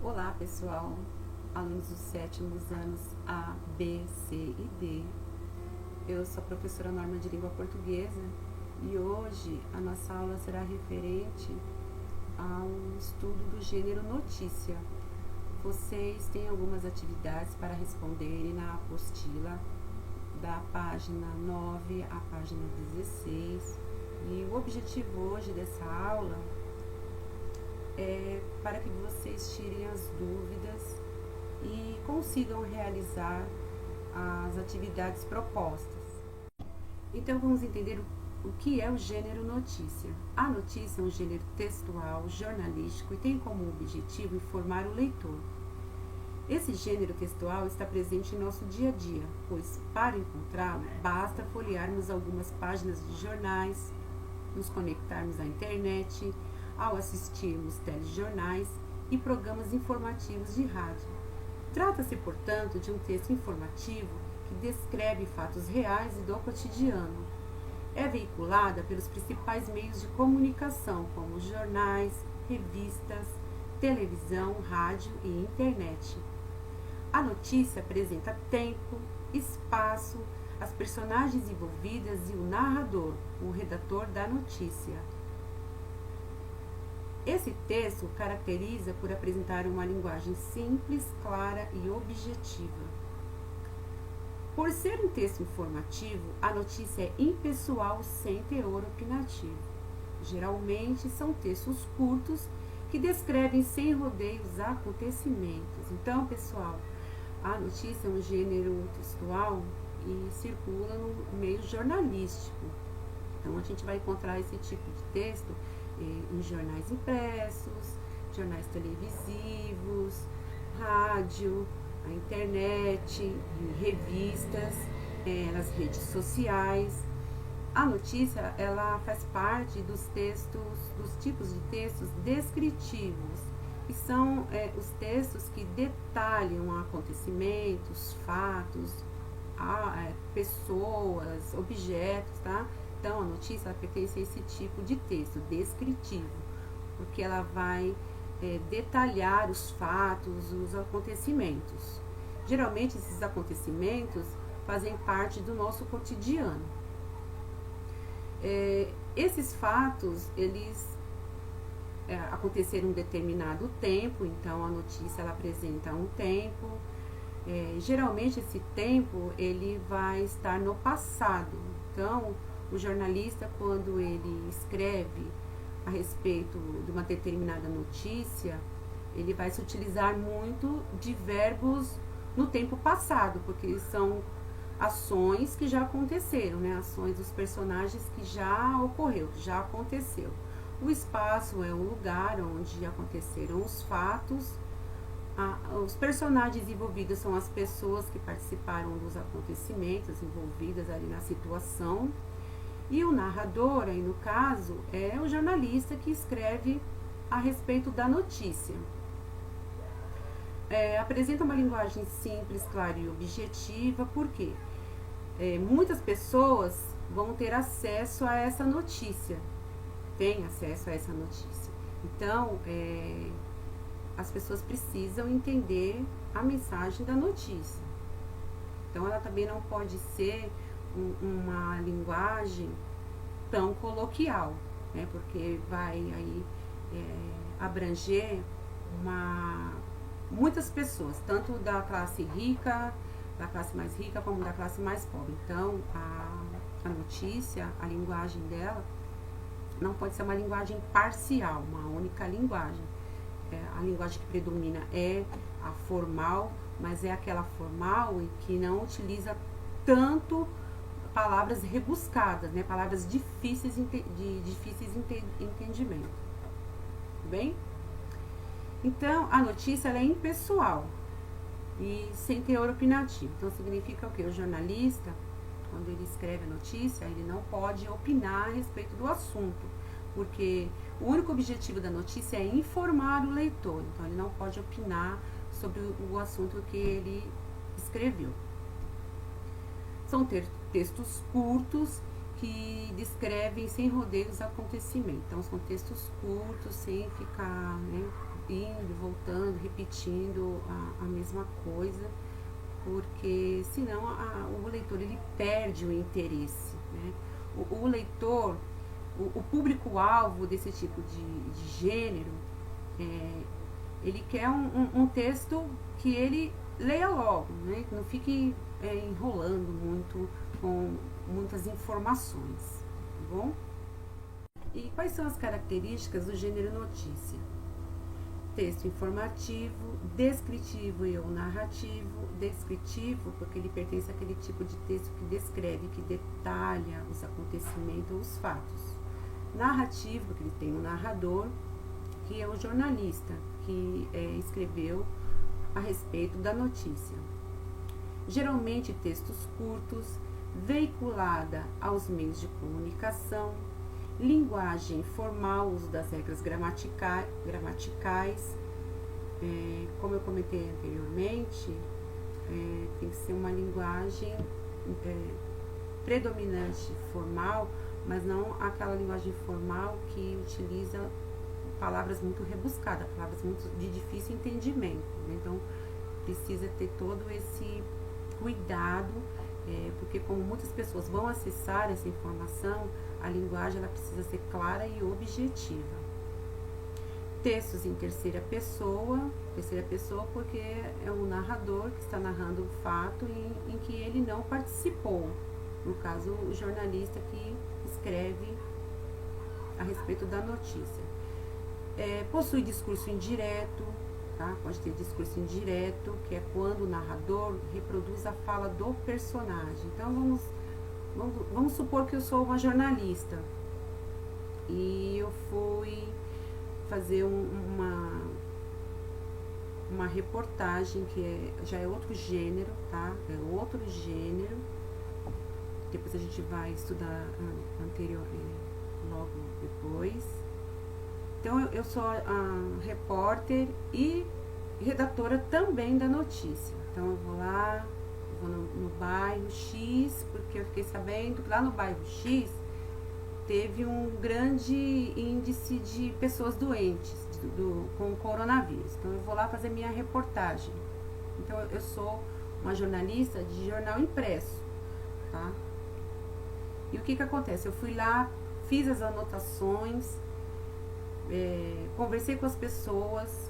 Olá pessoal, alunos dos sétimos anos A, B, C e D. Eu sou a professora Norma de Língua Portuguesa e hoje a nossa aula será referente ao estudo do gênero notícia. Vocês têm algumas atividades para responderem na apostila da página 9 à página 16 e o objetivo hoje dessa aula para que vocês tirem as dúvidas e consigam realizar as atividades propostas. Então vamos entender o que é o gênero notícia. A notícia é um gênero textual, jornalístico e tem como objetivo informar o leitor. Esse gênero textual está presente em nosso dia a dia, pois para encontrá-lo basta folhearmos algumas páginas de jornais, nos conectarmos à internet, ao assistirmos telejornais e programas informativos de rádio. Trata-se, portanto, de um texto informativo que descreve fatos reais e do cotidiano. É veiculada pelos principais meios de comunicação, como jornais, revistas, televisão, rádio e internet. A notícia apresenta tempo, espaço, as personagens envolvidas e o narrador, o redator da notícia. Esse texto caracteriza por apresentar uma linguagem simples, clara e objetiva. Por ser um texto informativo, a notícia é impessoal sem teor opinativo. Geralmente são textos curtos que descrevem sem rodeios acontecimentos. Então, pessoal, a notícia é um gênero textual e circula no meio jornalístico. Então, a gente vai encontrar esse tipo de texto em jornais impressos, jornais televisivos, rádio, a internet, em revistas, nas redes sociais. A notícia, ela faz parte dos tipos de textos descritivos, que são os textos que detalham acontecimentos, fatos, pessoas, objetos, tá? Então, a notícia ela pertence a esse tipo de texto descritivo, porque ela vai detalhar os fatos, os acontecimentos. Geralmente, esses acontecimentos fazem parte do nosso cotidiano. Esses fatos, eles aconteceram em um determinado tempo, então a notícia ela apresenta um tempo. Geralmente, esse tempo ele vai estar no passado. Então, o jornalista, quando ele escreve a respeito de uma determinada notícia, ele vai se utilizar muito de verbos no tempo passado, porque são ações que já aconteceram, né? Ações dos personagens que já ocorreu, que já aconteceu. O espaço é o lugar onde aconteceram os fatos. Os personagens envolvidos são as pessoas que participaram dos acontecimentos, envolvidas ali na situação. E o narrador, aí no caso, é o jornalista que escreve a respeito da notícia. Apresenta uma linguagem simples, clara e objetiva, porque muitas pessoas vão ter acesso a essa notícia, têm acesso a essa notícia. Então, as pessoas precisam entender a mensagem da notícia. Então, ela também não pode ser uma linguagem tão coloquial, né? Porque vai aí abranger muitas pessoas, tanto da classe rica, da classe mais rica, como da classe mais pobre. Então, a notícia, a linguagem dela, não pode ser uma linguagem parcial, uma única linguagem. A linguagem que predomina é a formal, mas é aquela formal em que não utiliza tanto palavras rebuscadas, né? Palavras difíceis de difíceis entendimento. Bem? Então, a notícia ela é impessoal e sem teor opinativo. Então, significa o quê? O jornalista, quando ele escreve a notícia, ele não pode opinar a respeito do assunto, porque o único objetivo da notícia é informar o leitor. Então, ele não pode opinar sobre o assunto que ele escreveu. São textos curtos que descrevem sem rodeios acontecimentos. Então, são textos curtos, sem ficar indo, voltando, repetindo a mesma coisa, porque senão o leitor ele perde o interesse, né? O leitor, o público-alvo desse tipo de gênero, ele quer um texto que ele leia logo, né? Não fique enrolando muito com muitas informações, tá bom? E quais são as características do gênero notícia? Texto informativo, descritivo e ou narrativo. Descritivo porque ele pertence àquele tipo de texto que descreve, que detalha os acontecimentos ou os fatos. Narrativo porque ele tem um narrador, que é o jornalista que escreveu a respeito da notícia. Geralmente textos curtos, veiculada aos meios de comunicação, linguagem formal, uso das regras gramaticais, como eu comentei anteriormente, tem que ser uma linguagem predominante formal, mas não aquela linguagem formal que utiliza palavras muito rebuscadas, palavras muito de difícil entendimento, né? Então precisa ter todo esse cuidado, porque como muitas pessoas vão acessar essa informação, a linguagem ela precisa ser clara e objetiva. Textos em terceira pessoa porque é o narrador que está narrando o fato em que ele não participou, no caso o jornalista que escreve a respeito da notícia. Possui discurso indireto, tá? Pode ter discurso indireto, que é quando o narrador reproduz a fala do personagem. Então vamos supor que eu sou uma jornalista e eu fui fazer uma reportagem que já é outro gênero, tá? É outro gênero. Depois a gente vai estudar logo depois. Então eu sou a repórter e redatora também da notícia. Então eu vou lá, vou no bairro X, porque eu fiquei sabendo que lá no bairro X teve um grande índice de pessoas doentes com o coronavírus. Então eu vou lá fazer minha reportagem. Então eu sou uma jornalista de jornal impresso, tá? E o que acontece? Eu fui lá, fiz as anotações, conversei com as pessoas,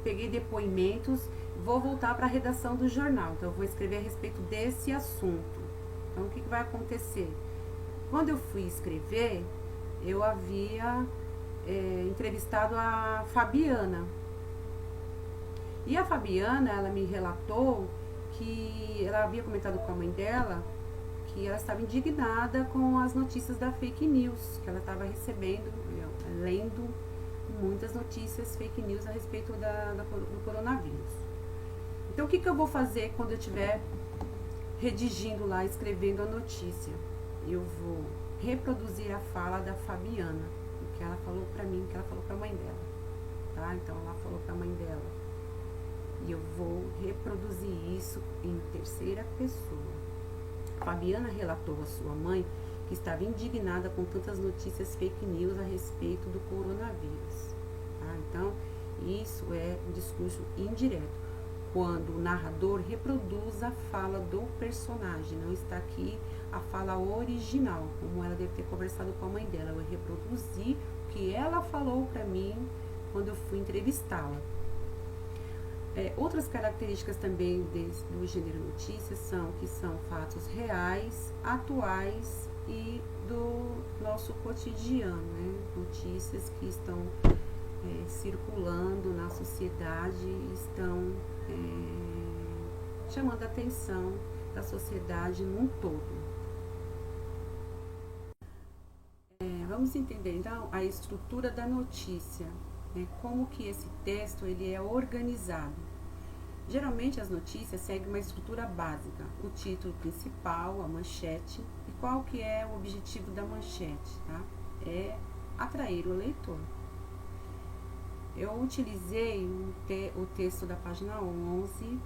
peguei depoimentos, vou voltar para a redação do jornal. Então eu vou escrever a respeito desse assunto. Então o que vai acontecer? Quando eu fui escrever, eu havia entrevistado a Fabiana. E a Fabiana, ela me relatou que ela havia comentado com a mãe dela que ela estava indignada com as notícias da fake news, que ela estava recebendo, lendo muitas notícias fake news a respeito do coronavírus. Então o que eu vou fazer quando eu estiver redigindo lá, escrevendo a notícia? Eu vou reproduzir a fala da Fabiana, o que ela falou pra mim, o que ela falou pra mãe dela, tá? Então ela falou pra mãe dela. E eu vou reproduzir isso em terceira pessoa. Fabiana relatou à sua mãe que estava indignada com tantas notícias fake news a respeito do coronavírus, tá? Então isso é um discurso indireto, quando o narrador reproduz a fala do personagem, não está aqui a fala original, como ela deve ter conversado com a mãe dela. Eu reproduzi o que ela falou para mim quando eu fui entrevistá-la. Outras características também do gênero notícias são que são fatos reais, atuais e do nosso cotidiano, né? Notícias que estão circulando na sociedade e estão chamando a atenção da sociedade num todo. Vamos entender então a estrutura da notícia, né? Como que esse texto ele é organizado. Geralmente as notícias seguem uma estrutura básica, o título principal, a manchete. E qual que é o objetivo da manchete, tá? É atrair o leitor. Eu utilizei o texto da página 11,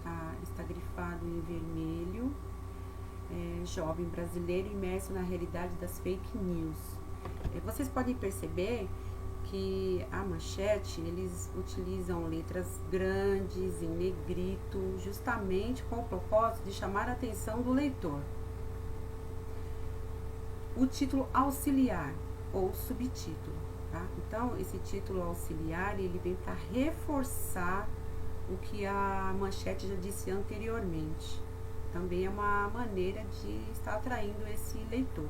tá? Está grifado em vermelho, jovem brasileiro imerso na realidade das fake news. Vocês podem perceber que que a manchete, eles utilizam letras grandes, em negrito, justamente com o propósito de chamar a atenção do leitor. O título auxiliar ou subtítulo, tá? Então, esse título auxiliar, ele vem para reforçar o que a manchete já disse anteriormente. Também é uma maneira de estar atraindo esse leitor.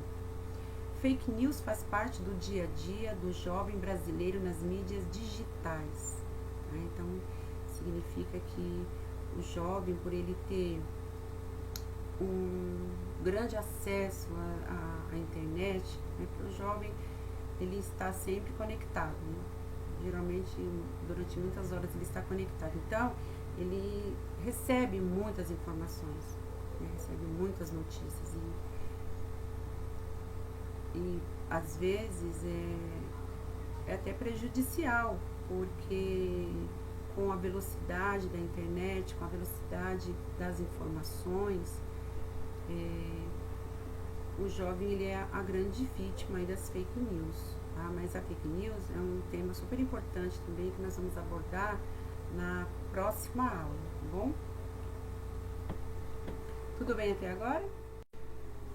Fake news faz parte do dia a dia do jovem brasileiro nas mídias digitais, né? Então, significa que o jovem, por ele ter um grande acesso à internet, né, para o jovem, ele está sempre conectado, né? Geralmente, durante muitas horas ele está conectado. Então, ele recebe muitas informações, né, recebe muitas notícias. E às vezes é até prejudicial, porque com a velocidade da internet, com a velocidade das informações, o jovem, ele é a grande vítima aí das fake news, tá? Mas a fake news é um tema super importante também, que nós vamos abordar na próxima aula, tá bom? Tudo bem até agora?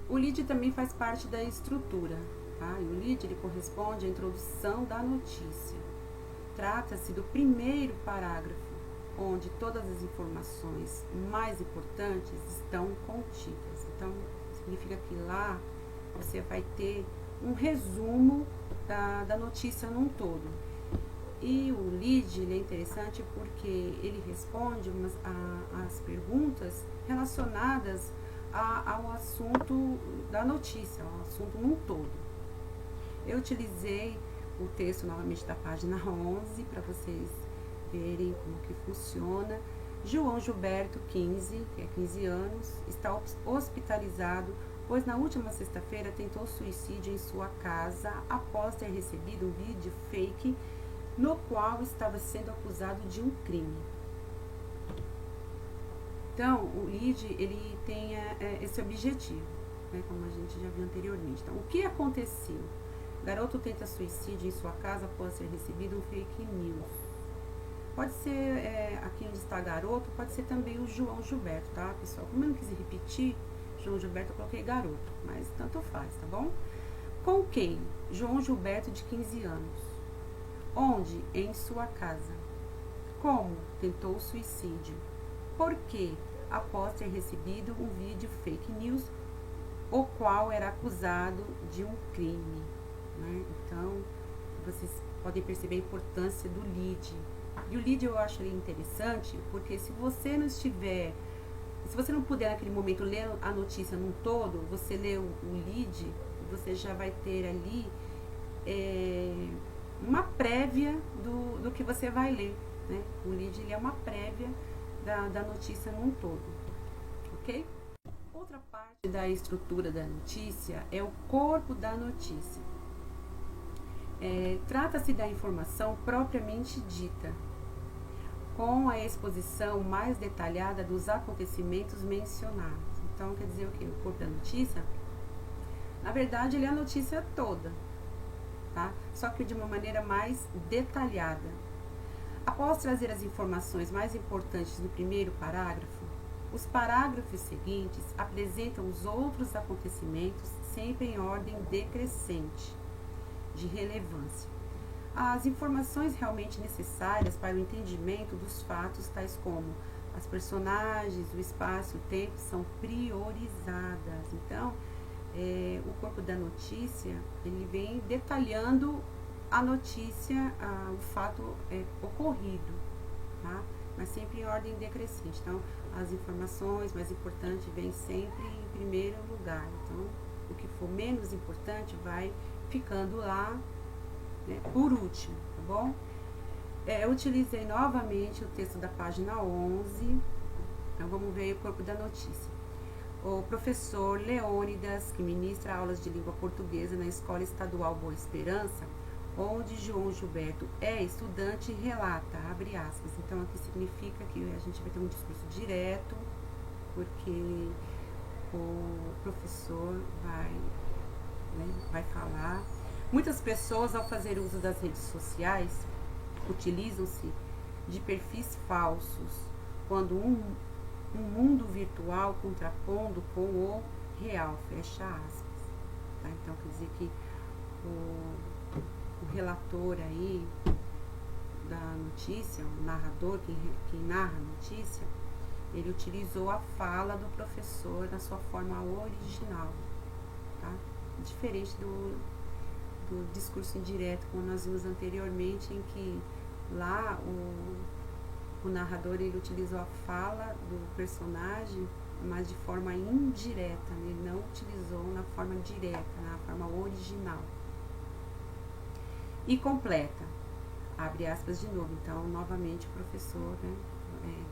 O lead também faz parte da estrutura, tá? E o lead, ele corresponde à introdução da notícia. Trata-se do primeiro parágrafo, onde todas as informações mais importantes estão contidas. Então, significa que lá você vai ter um resumo da notícia num todo. E o lead, ele é interessante porque ele responde as perguntas relacionadas ao assunto da notícia, ao assunto num todo. Eu utilizei o texto novamente da página 11 para vocês verem como que funciona. João Gilberto, 15, que é 15 anos, está hospitalizado, pois na última sexta-feira tentou suicídio em sua casa após ter recebido um vídeo fake no qual estava sendo acusado de um crime. Então, o lead, ele tem esse objetivo, né, como a gente já viu anteriormente. Então, o que aconteceu? Garoto tenta suicídio em sua casa após ter recebido um fake news. Pode ser, aqui onde está garoto, pode ser também o João Gilberto, tá, pessoal? Como eu não quis repetir, João Gilberto, eu coloquei garoto, mas tanto faz, tá bom? Com quem? João Gilberto, de 15 anos. Onde? Em sua casa. Como? Tentou suicídio. Por quê? Após ter recebido um vídeo fake news, o qual era acusado de um crime, né? Então, vocês podem perceber a importância do lead. E o lead eu acho ele interessante, porque se você não puder naquele momento ler a notícia num todo, você lê o lead, você já vai ter ali uma prévia do que você vai ler, né? O lead, ele é uma prévia da notícia num todo, ok? Outra parte da estrutura da notícia é o corpo da notícia. Trata-se da informação propriamente dita, com a exposição mais detalhada dos acontecimentos mencionados. Então, quer dizer o quê? O corpo da notícia, na verdade, ele é a notícia toda, tá? Só que de uma maneira mais detalhada. Após trazer as informações mais importantes no primeiro parágrafo, os parágrafos seguintes apresentam os outros acontecimentos sempre em ordem decrescente de relevância. As informações realmente necessárias para o entendimento dos fatos, tais como as personagens, o espaço, o tempo, são priorizadas. Então, o corpo da notícia, ele vem detalhando a notícia, o fato ocorrido, tá? Mas sempre em ordem decrescente. Então, as informações mais importantes vêm sempre em primeiro lugar. Então, o que for menos importante vai ficando lá, né, por último, tá bom? Eu utilizei novamente o texto da página 11. Então, vamos ver o corpo da notícia. O professor Leônidas, que ministra aulas de língua portuguesa na Escola Estadual Boa Esperança, onde João Gilberto é estudante, relata, abre aspas. Então, aqui significa que a gente vai ter um discurso direto, porque o professor vai falar. Muitas pessoas, ao fazer uso das redes sociais, utilizam-se de perfis falsos, quando um mundo virtual contrapondo com o real, fecha aspas. Tá? Então, quer dizer que o relator aí da notícia, o narrador, quem narra a notícia, ele utilizou a fala do professor na sua forma original, tá? Diferente do discurso indireto, como nós vimos anteriormente, em que lá o narrador ele utilizou a fala do personagem, mas de forma indireta, né? Ele não utilizou na forma direta, na forma original. E completa, abre aspas de novo. Então, novamente, o professor, né,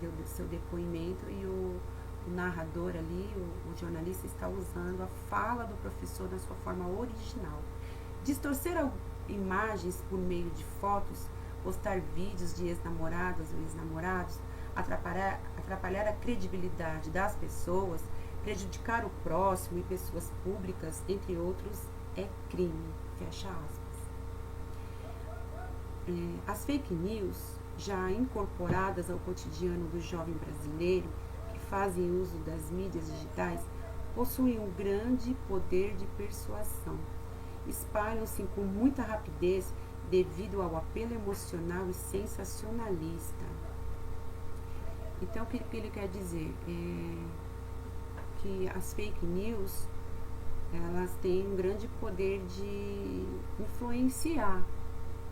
deu seu depoimento e o narrador ali, o jornalista, está usando a fala do professor na sua forma original. Distorcer imagens por meio de fotos, postar vídeos de ex-namoradas ou ex-namorados, atrapalhar a credibilidade das pessoas, prejudicar o próximo e pessoas públicas, entre outros, é crime. Fecha aspas. As fake news, já incorporadas ao cotidiano do jovem brasileiro, que fazem uso das mídias digitais, possuem um grande poder de persuasão. Espalham-se com muita rapidez devido ao apelo emocional e sensacionalista. Então, o que ele quer dizer? Que as fake news, elas têm um grande poder de influenciar,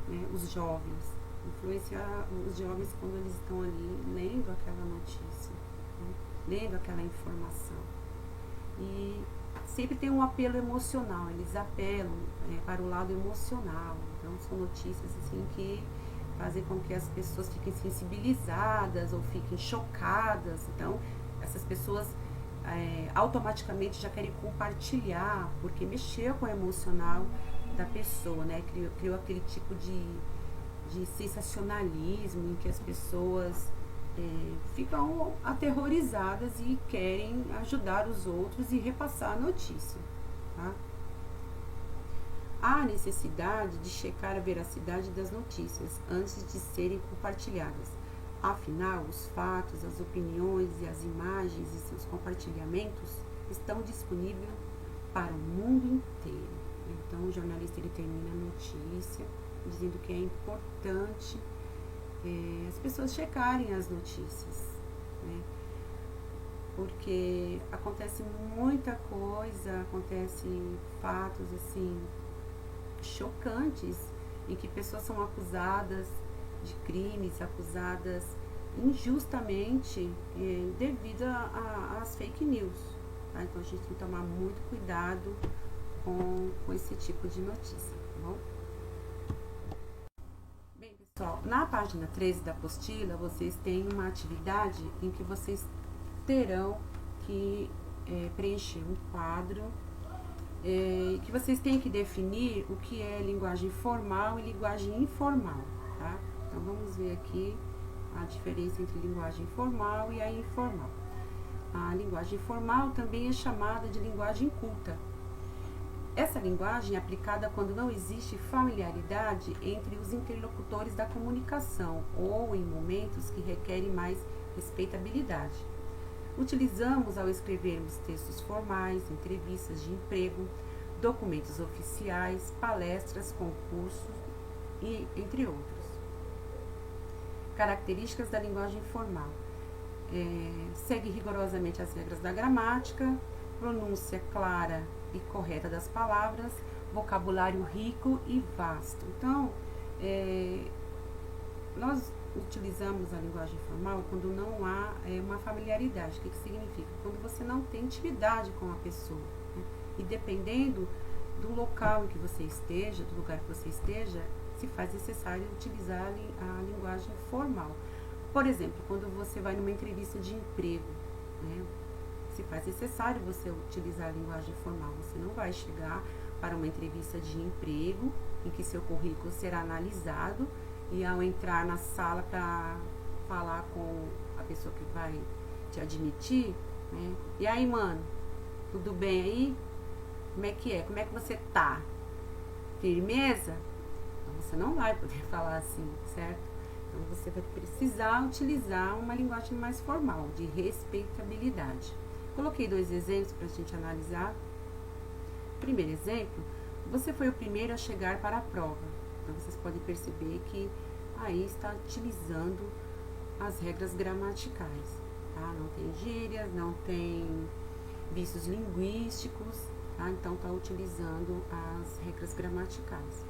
né, os jovens. Influenciar os jovens quando eles estão ali lendo aquela notícia, né, lendo aquela informação. E sempre tem um apelo emocional, eles apelam para o lado emocional. Então, são notícias assim que fazem com que as pessoas fiquem sensibilizadas ou fiquem chocadas. Então, essas pessoas automaticamente já querem compartilhar, porque mexeu com o emocional da pessoa, né? Criou aquele tipo de sensacionalismo em que as pessoas ficam aterrorizadas e querem ajudar os outros e repassar a notícia, tá? Há necessidade de checar a veracidade das notícias antes de serem compartilhadas. Afinal, os fatos, as opiniões e as imagens e seus compartilhamentos estão disponíveis para o mundo inteiro. Então, o jornalista ele termina a notícia dizendo que é importante as pessoas checarem as notícias, né? Porque acontece muita coisa, acontecem fatos assim chocantes em que pessoas são acusadas de crimes, acusadas injustamente devido às fake news, tá? Então a gente tem que tomar muito cuidado com esse tipo de notícia, tá bom? Bem, pessoal, na página 13 da apostila, vocês têm uma atividade em que vocês terão que preencher um quadro, que vocês têm que definir o que é linguagem formal e linguagem informal, tá? Então, vamos ver aqui a diferença entre linguagem formal e a informal. A linguagem formal também é chamada de linguagem culta. Essa linguagem é aplicada quando não existe familiaridade entre os interlocutores da comunicação ou em momentos que requerem mais respeitabilidade. Utilizamos ao escrevermos textos formais, entrevistas de emprego, documentos oficiais, palestras, concursos e entre outros. Características da linguagem formal. Segue rigorosamente as regras da gramática, pronúncia clara e correta das palavras, vocabulário rico e vasto. Então, nós utilizamos a linguagem formal quando não há uma familiaridade. O que significa? Quando você não tem intimidade com a pessoa, né? E dependendo do local em que você esteja, do lugar que você esteja, se faz necessário utilizar a linguagem formal. Por exemplo, quando você vai numa entrevista de emprego, né, se faz necessário você utilizar a linguagem formal. Você não vai chegar para uma entrevista de emprego em que seu currículo será analisado e ao entrar na sala para falar com a pessoa que vai te admitir, né, e aí, mano, tudo bem aí? Como é que é? Como é que você tá? firmeza, então você não vai poder falar assim, certo? Então você vai precisar utilizar uma linguagem mais formal, de respeitabilidade. Coloquei 2 exemplos para a gente analisar. Primeiro exemplo, você foi o primeiro a chegar para a prova. Então vocês podem perceber que aí está utilizando as regras gramaticais, tá? Não tem gírias, não tem vícios linguísticos, tá? Então está utilizando as regras gramaticais.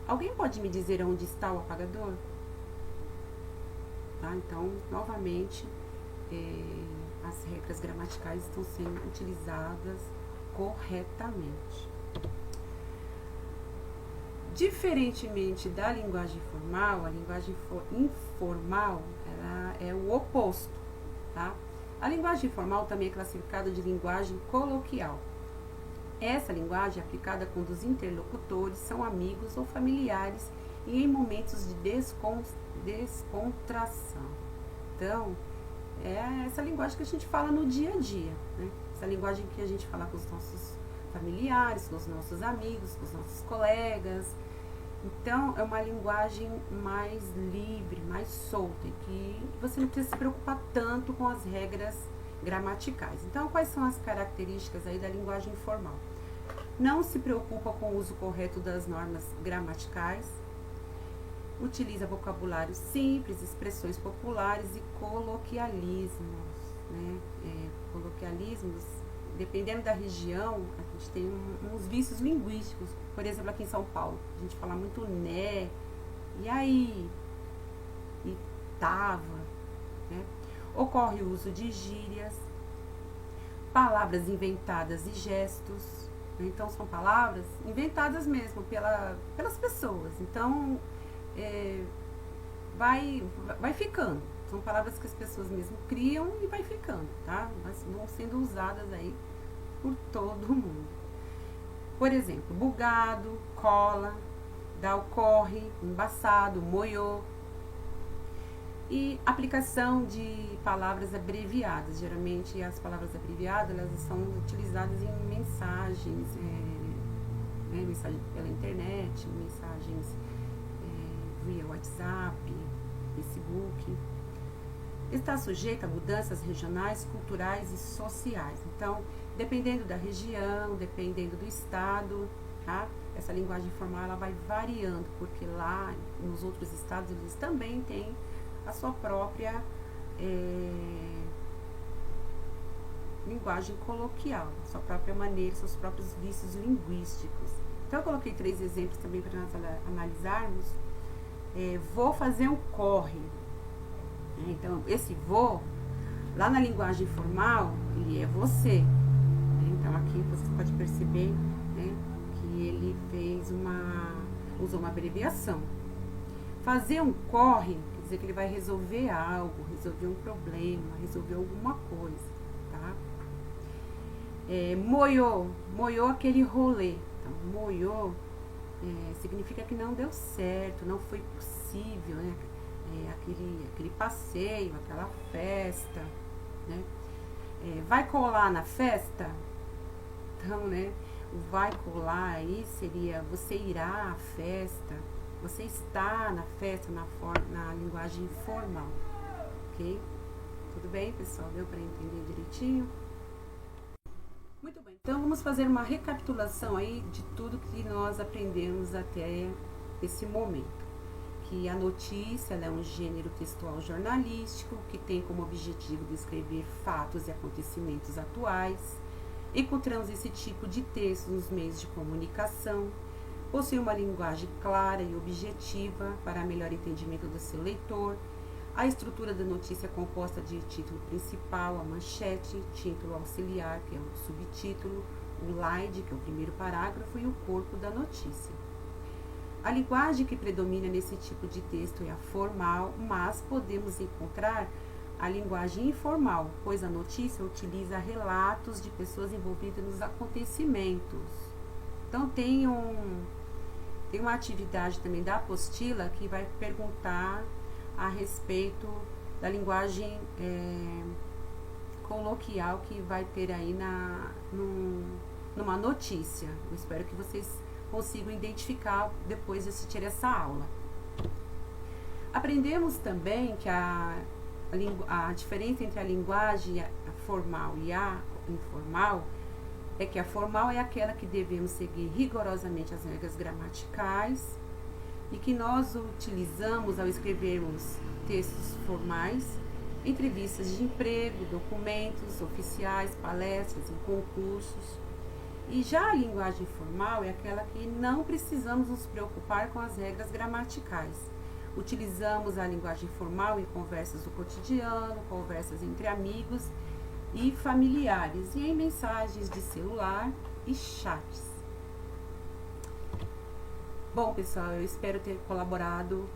Alguém pode me dizer onde está o apagador? Tá? Então, novamente, as regras gramaticais estão sendo utilizadas corretamente. Diferentemente da linguagem formal, a linguagem informal ela é o oposto, tá? A linguagem informal também é classificada de linguagem coloquial. Essa linguagem é aplicada quando os interlocutores são amigos ou familiares e em momentos de descontração. Então, é essa linguagem que a gente fala no dia a dia, né? Essa linguagem que a gente fala com os nossos familiares, com os nossos amigos, com os nossos colegas. Então, é uma linguagem mais livre, mais solta, e que você não precisa se preocupar tanto com as regras gramaticais. Então, quais são as características aí da linguagem informal? Não se preocupa com o uso correto das normas gramaticais, utiliza vocabulário simples, expressões populares e coloquialismos, né? Coloquialismos, dependendo da região, a gente tem uns vícios linguísticos. Por exemplo, aqui em São Paulo, a gente fala muito né, e aí, e tava, né? Ocorre o uso de gírias, palavras inventadas e gestos, né? Então são palavras inventadas mesmo pelas pessoas. Então vai ficando. São palavras que as pessoas mesmo criam e vai ficando, tá? Mas vão sendo usadas aí por todo mundo. Por exemplo, bugado, cola, dá o corre, embaçado, moiô. E aplicação de palavras abreviadas. Geralmente as palavras abreviadas elas são utilizadas em mensagens, mensagem pela internet, mensagens via WhatsApp, Facebook. Está sujeita a mudanças regionais, culturais e sociais. Então, dependendo da região, dependendo do estado, tá? Essa linguagem formal ela vai variando, porque lá nos outros estados eles também têm a sua própria linguagem coloquial, sua própria maneira, seus próprios vícios linguísticos. Então, eu coloquei 3 exemplos também para nós analisarmos. Vou fazer um corre. Então, esse vou, lá na linguagem formal, ele é você. Então, aqui você pode perceber, né, que ele usou uma abreviação. Fazer um corre quer dizer que ele vai resolver algo, resolver um problema, resolver alguma coisa, tá? Moiô aquele rolê. Então, moiô significa que não deu certo, não foi possível, né? Aquele passeio, aquela festa, né? Vai colar na festa? Então, né? O vai colar aí seria você irá à festa, você está na festa na linguagem formal, ok? Tudo bem, pessoal? Deu para entender direitinho? Muito bem. Então, vamos fazer uma recapitulação aí de tudo que nós aprendemos até esse momento. Que a notícia ela é um gênero textual jornalístico que tem como objetivo descrever fatos e acontecimentos atuais. Encontramos esse tipo de texto nos meios de comunicação. Possui uma linguagem clara e objetiva para melhor entendimento do seu leitor. A estrutura da notícia é composta de título principal, a manchete, título auxiliar, que é o subtítulo, o slide, que é o primeiro parágrafo, e o corpo da notícia. A linguagem que predomina nesse tipo de texto é a formal, mas podemos encontrar a linguagem informal, pois a notícia utiliza relatos de pessoas envolvidas nos acontecimentos. Então, tem uma atividade também da apostila que vai perguntar a respeito da linguagem coloquial que vai ter aí numa notícia. Eu espero que vocês consigam identificar depois de assistir essa aula. Aprendemos também que a diferença entre a linguagem formal e a informal é que a formal é aquela que devemos seguir rigorosamente as regras gramaticais e que nós utilizamos ao escrevermos textos formais, entrevistas de emprego, documentos oficiais, palestras, em concursos. E já a linguagem formal é aquela que não precisamos nos preocupar com as regras gramaticais. Utilizamos a linguagem formal em conversas do cotidiano, conversas entre amigos e familiares e em mensagens de celular e chats. Bom, pessoal, eu espero ter colaborado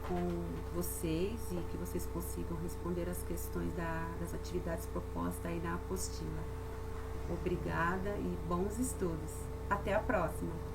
com vocês e que vocês consigam responder as questões das atividades propostas aí na apostila. Obrigada e bons estudos. Até a próxima!